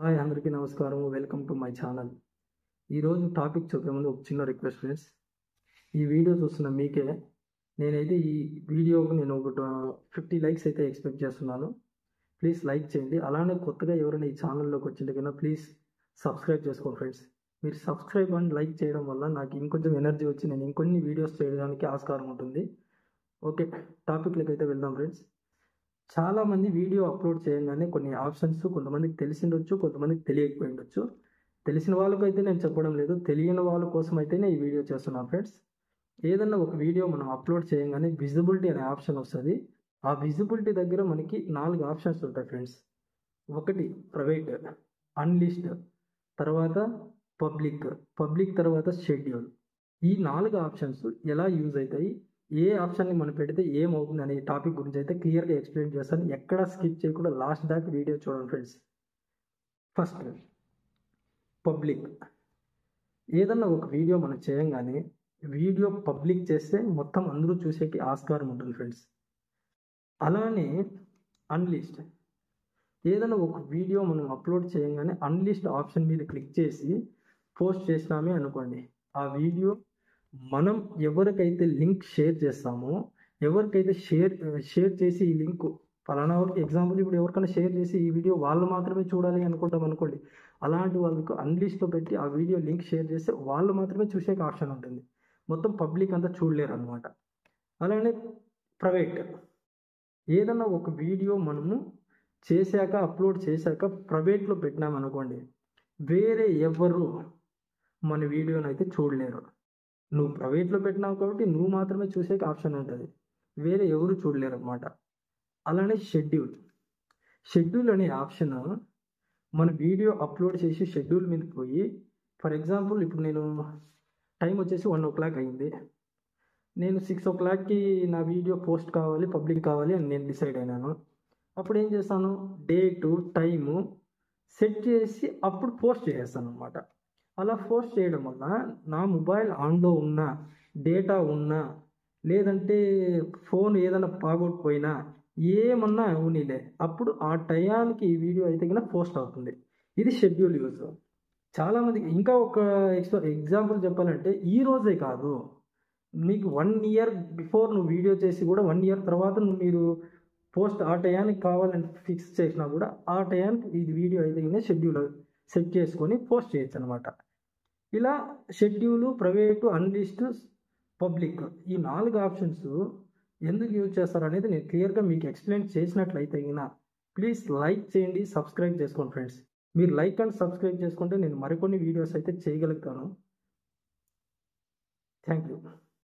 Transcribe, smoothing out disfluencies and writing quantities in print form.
Hi అందరికీ నమస్కారం. Welcome to my channel. ఈరోజు టాపిక్ చెప్పే ముందు ఒక చిన్న రిక్వెస్ట్ ఫ్రెండ్స్. ఈ వీడియో చూస్తున్న మీకే నేనైతే ఈ వీడియోకి నేను ఒక 50 లైక్స్ అయితే ఎక్స్పెక్ట్ చేస్తున్నాను. ప్లీజ్ లైక్ చేయండి. అలానే కొత్తగా ఎవరైనా ఈ ఛానల్లోకి వచ్చింటే కన్నా ప్లీజ్ సబ్స్క్రైబ్ చేసుకోండి ఫ్రెండ్స్. మీరు సబ్స్క్రైబ్ అండ్ లైక్ చేయడం వల్ల నాకు ఇంకొంచెం ఎనర్జీ వచ్చి నేను ఇంకొన్ని వీడియోస్ చేయడానికి ఆస్కారం ఉంటుంది. ఓకే, టాపిక్లోకి అయితే వెళ్దాం ఫ్రెండ్స్. చాలామంది వీడియో అప్లోడ్ చేయగానే కొన్ని ఆప్షన్స్ కొంతమందికి తెలిసిండొచ్చు, కొంతమందికి తెలియకపోయిండొచ్చు. తెలిసిన వాళ్ళకైతే నేను చెప్పడం లేదు, తెలియని వాళ్ళ కోసం అయితేనే ఈ వీడియో చేస్తున్నాను ఫ్రెండ్స్. ఏదన్నా ఒక వీడియో మనం అప్లోడ్ చేయగానే విజిబిలిటీ అనే ఆప్షన్ వస్తుంది. ఆ విజిబిలిటీ దగ్గర మనకి 4 ఆప్షన్స్ ఉంటాయి ఫ్రెండ్స్. ఒకటి ప్రైవేట్, అన్లిస్ట్, తర్వాత పబ్లిక్ తర్వాత షెడ్యూల్. ఈ 4 ఆప్షన్స్ ఎలా యూజ్ అవుతాయి, ఏ ఆప్షన్ని మనం పెడితే ఏమవుతుంది అనే టాపిక్ గురించి అయితే క్లియర్గా ఎక్స్ప్లెయిన్ చేస్తాను. ఎక్కడ స్కిప్ చేయకుండా లాస్ట్ దాకా వీడియో చూడండి ఫ్రెండ్స్. First public. ఏదన్నా ఒక వీడియో మనం చేయంగానే వీడియో పబ్లిక్ చేస్తే మొత్తం అందరూ చూసేకి ఆస్కారం ఉంటుంది ఫ్రెండ్స్. అలానే అన్లిస్ట్. ఏదైనా ఒక వీడియో మనం అప్లోడ్ చేయగానే అన్లిస్ట్ ఆప్షన్ మీద క్లిక్ చేసి పోస్ట్ చేసినామే అనుకోండి, ఆ వీడియో మనం ఎవరికైతే లింక్ షేర్ చేస్తామో, ఎవరికైతే షేర్ చేసి ఈ లింక్ ఫలానా వరకు ఎగ్జాంపుల్ ఇప్పుడు ఎవరికైనా షేర్ చేసి ఈ వీడియో వాళ్ళు మాత్రమే చూడాలి అనుకుంటాం అనుకోండి, అలాంటి వాళ్ళకు అన్లిస్ట్లో పెట్టి ఆ వీడియో లింక్ షేర్ చేస్తే వాళ్ళు మాత్రమే చూసే ఆప్షన్ ఉంటుంది. మొత్తం పబ్లిక్ అంతా చూడలేరు అనమాట. అలానే ప్రైవేట్. ఏదన్నా ఒక వీడియో మనము చేశాక అప్లోడ్ చేశాక ప్రైవేట్లో పెట్టినామనుకోండి, వేరే ఎవరు మన వీడియోని అయితే చూడలేరు. నువ్వు ప్రైవేట్లో పెట్టినావు కాబట్టి నువ్వు మాత్రమే చూసే ఆప్షన్ ఉంటుంది, వేరే ఎవరు చూడలేరు అనమాట. అలానే షెడ్యూల్ అనే ఆప్షన్ మన వీడియో అప్లోడ్ చేసి షెడ్యూల్ మీద పోయి, ఫర్ ఎగ్జాంపుల్ ఇప్పుడు నేను టైం వచ్చేసి 1 o'clock అయింది, నేను 6 o'clockకి నా వీడియో పోస్ట్ కావాలి, పబ్లిక్ కావాలి అని నేను డిసైడ్ అయినాను. అప్పుడు ఏం చేస్తాను, డేటు టైము సెట్ చేసి అప్పుడు పోస్ట్ చేసేస్తాను అనమాట. అలా పోస్ట్ చేయడం వల్ల నా మొబైల్ ఆన్లో ఉన్నా, డేటా ఉన్నా, లేదంటే ఫోన్ ఏదైనా బాగోకపోయినా ఏమన్నా అవునీలే, అప్పుడు ఆ టయానికి ఈ వీడియో అయితే కన్నా పోస్ట్ అవుతుంది. ఇది షెడ్యూల్ యూజ్. చాలామందికి ఇంకా ఒక ఎగ్జాంపుల్ చెప్పాలంటే, ఈ రోజే కాదు, నీకు 1 year బిఫోర్ నువ్వు వీడియో చేసి కూడా 1 year తర్వాత మీరు పోస్ట్ ఆ టయానికి కావాలని ఫిక్స్ చేసినా కూడా ఆ టయానికి ఇది వీడియో అయితే షెడ్యూల్ సెట్ చేసుకొని పోస్ట్ చేయొచ్చు అనమాట. ఇలా షెడ్యూలు, ప్రైవేటు, అన్లిస్ట్, పబ్లిక్, ఈ 4 ఆప్షన్స్ ఎందుకు యూజ్ చేస్తారు అనేది నేను క్లియర్గా మీకు ఎక్స్ప్లెయిన్ చేసినట్లయితే ప్లీజ్ లైక్ చేయండి, సబ్స్క్రైబ్ చేసుకోండి ఫ్రెండ్స్. మీరు లైక్ అండ్ సబ్స్క్రైబ్ చేసుకుంటే నేను మరికొన్ని వీడియోస్ అయితే చేయగలుగుతాను. Thank you.